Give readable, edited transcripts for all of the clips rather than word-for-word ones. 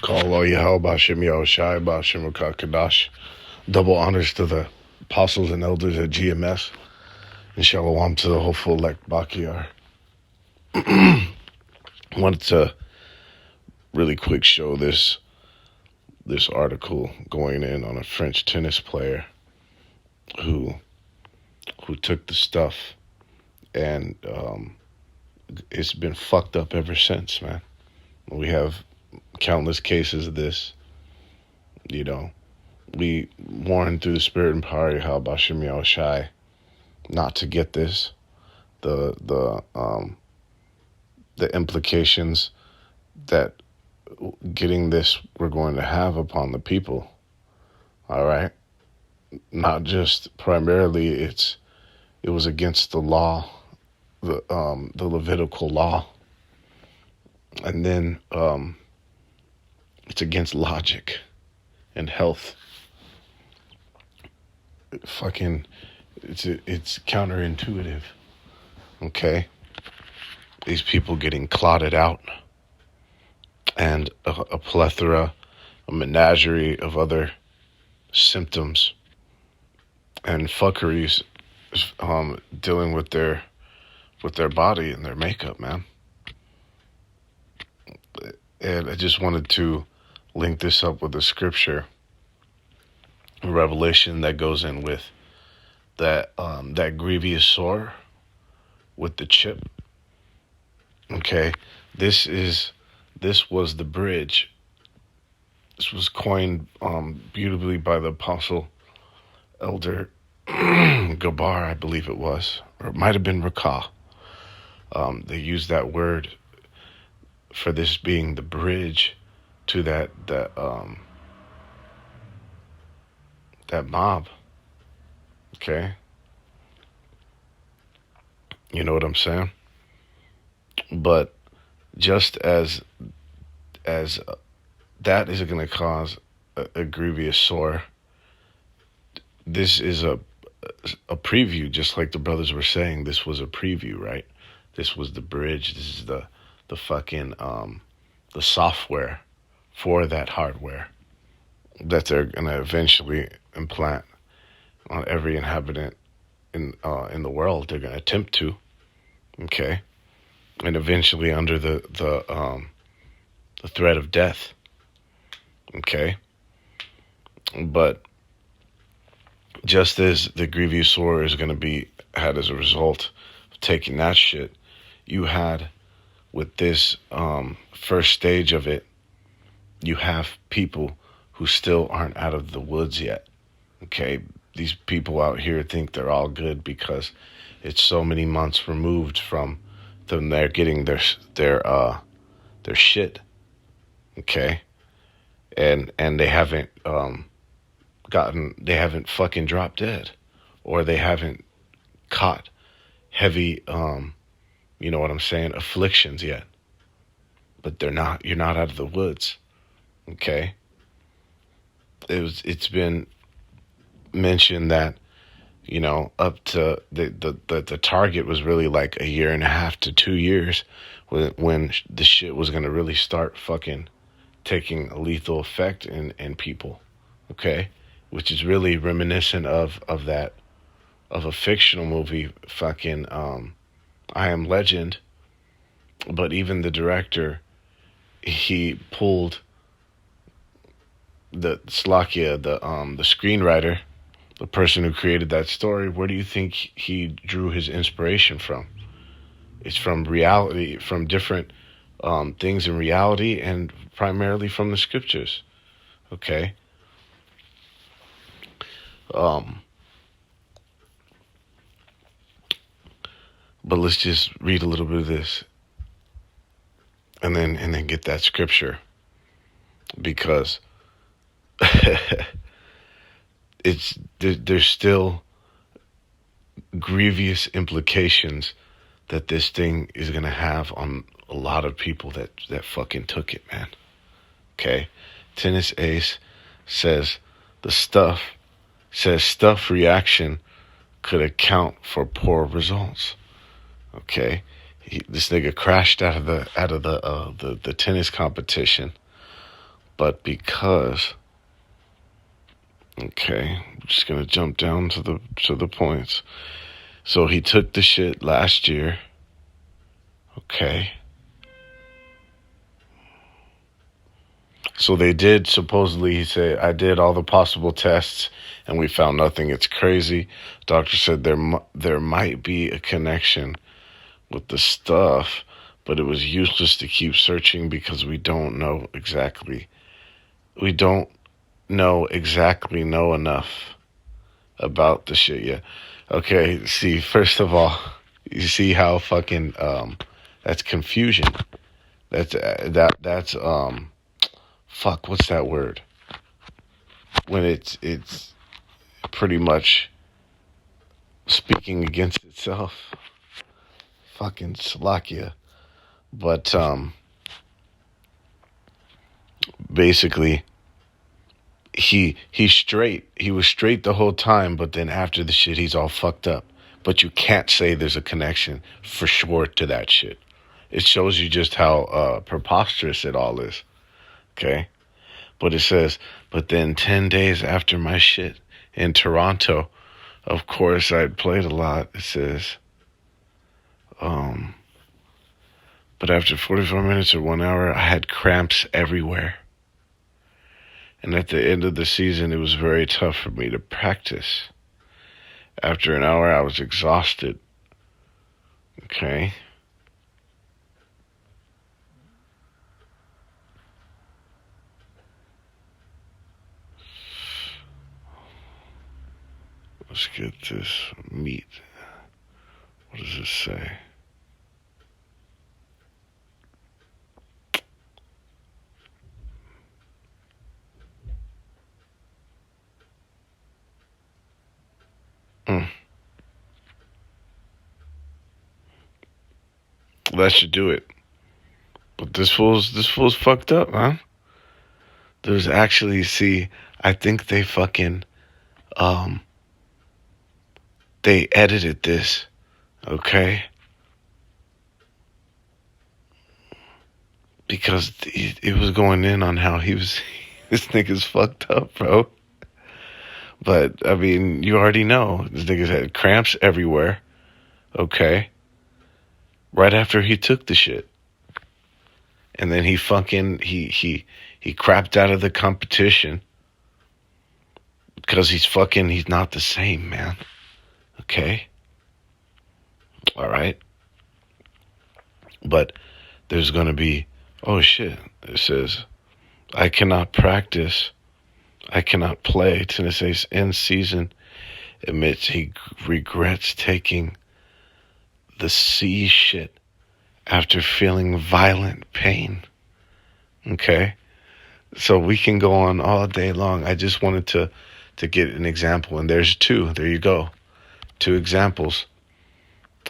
Call Yahweh Shem Yahushai Bashem Kadash. Double honors to the apostles and elders at GMS. And shalom to the hopeful elect Bakiyar. Wanted to really quick show this article going in on a French tennis player who took the stuff and it's been fucked up ever since, man. We have countless cases of this. You know, we warn through the spirit and power of Yahweh Bashem Yahushai not to get this. The implications that getting this we're going to have upon the people. All right, not just primarily it was against the law, the Levitical law, and then it's against logic and health. It's counterintuitive. Okay, these people getting clotted out, and a plethora, a menagerie of other symptoms and fuckeries dealing with their body and their makeup, man. And I just wanted to link this up with the scripture, a revelation that goes in with that grievous sore with the chip. Okay, this was the bridge. This was coined beautifully by the apostle elder Gabar, I believe it was, or it might have been Rakah. They used that word for this being the bridge to that mob. Okay, you know what I'm saying? But just as that is going to cause a grievous sore, this is a preview, just like the brothers were saying. This was a preview, right? This was the bridge. This is the fucking the software for that hardware that they're gonna eventually implant on every inhabitant in the world. They're gonna attempt to, okay, and eventually under the threat of death, okay. But just as the grievous sore is gonna be had as a result of taking that shit, you had with this first stage of it, you have people who still aren't out of the woods yet. Okay, these people out here think they're all good because it's so many months removed from them. They're getting their shit. Okay, and they haven't they haven't fucking dropped dead, or they haven't caught heavy you know what I'm saying, afflictions yet. But you're not out of the woods. Okay? It's been mentioned that, you know, up to the target was really like 1.5 to 2 years when the shit was gonna really start fucking taking a lethal effect in people. Okay? Which is really reminiscent of a fictional movie, fucking I Am Legend. But even the director, he pulled the screenwriter, the person who created that story. Where do you think he drew his inspiration from? It's from reality, from different things in reality, and primarily from the scriptures. Okay. But let's just read a little bit of this, and then get that scripture, because there's still grievous implications that this thing is gonna have on a lot of people that fucking took it, man. Okay, Tennis Ace says stuff reaction could account for poor results. Okay, this nigga crashed out of the tennis competition, But because, okay, I'm just gonna jump down to the points. So he took the shit last year. Okay. So they did, supposedly, he said, I did all the possible tests and we found nothing. It's crazy. Doctor said there might be a connection with the stuff, but it was useless to keep searching because we don't know exactly. We don't know enough about the shit yet. Okay, see, first of all, you see how fucking, that's confusion. That's fuck, what's that word? When it's pretty much speaking against itself. Fucking Slovakia. But basically he's straight. He was straight the whole time, but then after the shit he's all fucked up. But you can't say there's a connection for sure to that shit. It shows you just how preposterous it all is. Okay? But it says, but then 10 days after my shit in Toronto, of course I'd played a lot. It says, but after 44 minutes or 1 hour, I had cramps everywhere. And at the end of the season, it was very tough for me to practice. After an hour, I was exhausted. Okay. Let's get this meat. What does this say? That should do it. But this fool's fucked up, huh? There's actually, see, I think they fucking, they edited this, okay? Because it was going in on how he was, this nigga's fucked up, bro. But, I mean, you already know. This nigga's had cramps everywhere, okay? Right after he took the shit. And then he fucking, he crapped out of the competition. Because he's not the same, man. Okay? Alright? But there's gonna be, oh shit, it says, I cannot practice. I cannot play. Tennessee's end season admits he regrets taking the C shit after feeling violent pain. Okay? So we can go on all day long. I just wanted to get an example. And there's two. There you go. 2 examples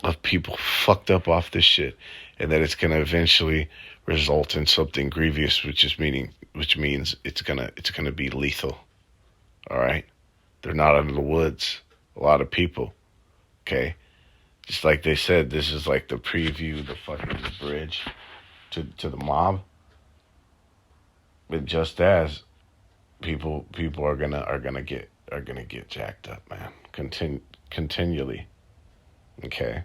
of people fucked up off this shit. And that it's going to eventually result in something grievous, which means it's gonna be lethal. All right, they're not out of the woods. A lot of people. Okay, just like they said, this is like the preview, the fucking bridge to the mob. But just as people are gonna get jacked up, man, continually. Okay,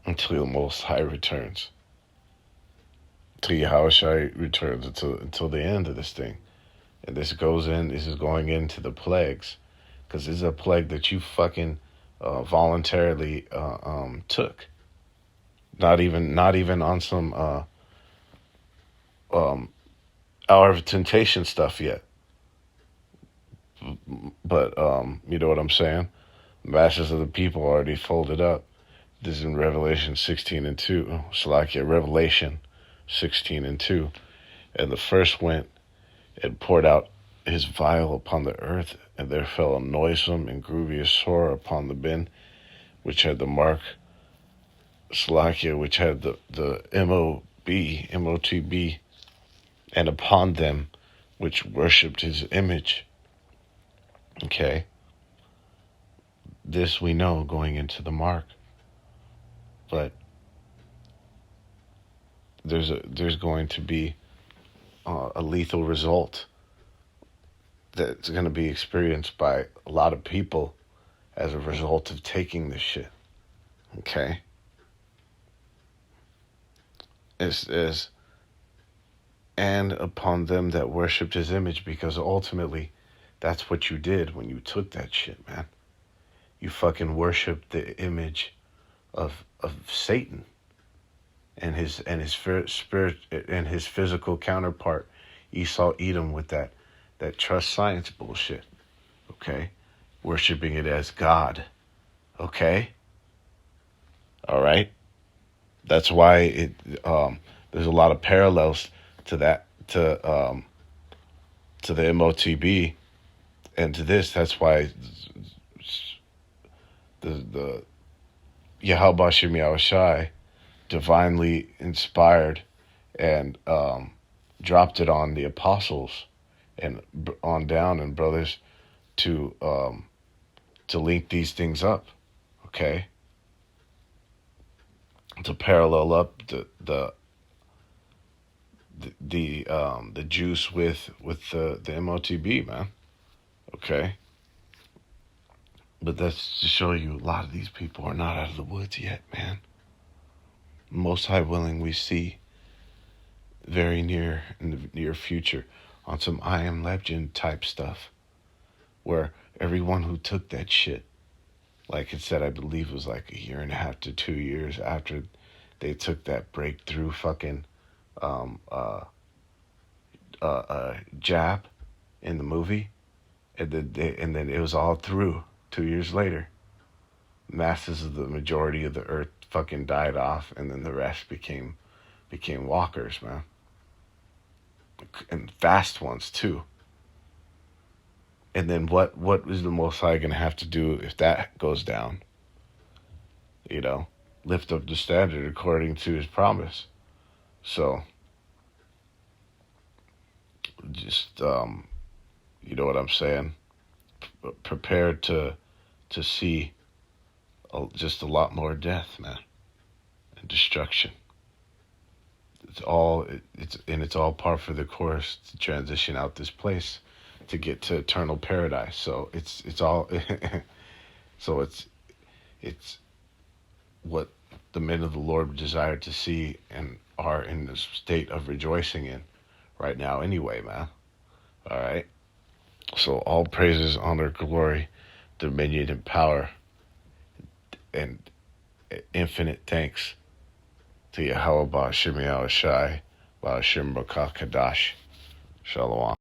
until the Most High returns. Till Yahushua returns until the end of this thing. And this is going into the plagues. Because this is a plague that you fucking voluntarily took. Not even on some Hour of Temptation stuff yet. But you know what I'm saying? Masses of the people already folded up. This is in Revelation 16:2. Salakia, Revelation 16:2. And the first went and poured out his vial upon the earth, and there fell a noisome and grievous sore upon the bin, which had the mark, Salakia, which had the MOTB, and upon them which worshipped his image. Okay. This we know going into the mark. But there's going to be a lethal result that's going to be experienced by a lot of people as a result of taking this shit. Okay? Is and upon them that worshipped his image, because ultimately that's what you did when you took that shit, man. You fucking worshipped the image of Satan and his spirit and his physical counterpart, Esau Edom, with that trust science bullshit. Okay? Worshipping it as God. Okay? All right? That's why there's a lot of parallels to that, to the MOTB and to this. That's why the Yahweh Shem Yahushai divinely inspired and dropped it on the apostles and on down and brothers to link these things up. Okay? To parallel up the juice with the MOTB, man. Okay? But that's to show you a lot of these people are not out of the woods yet, man. Most High willing, we see very near in the near future on some I Am Legend type stuff, where everyone who took that shit, like it said, I believe it was like 1.5 to 2 years after they took that breakthrough fucking jab in the movie, and then it was all through 2 years later. Masses of the majority of the earth fucking died off, and then the rest became walkers, man, and fast ones too. And then what is the Most High gonna have to do if that goes down? You know, lift up the standard according to his promise. So just you know what I'm saying? Prepare to see just a lot more death, man, and destruction. It's all par for the course to transition out this place to get to eternal paradise. So it's all so it's what the men of the Lord desire to see and are in the state of rejoicing in right now anyway, man. All right? So all praises, honor, glory, dominion, and power, and infinite thanks to Yahweh Ba'Shem Yahushai Ba'Shem Rakah Kadash. Shalom.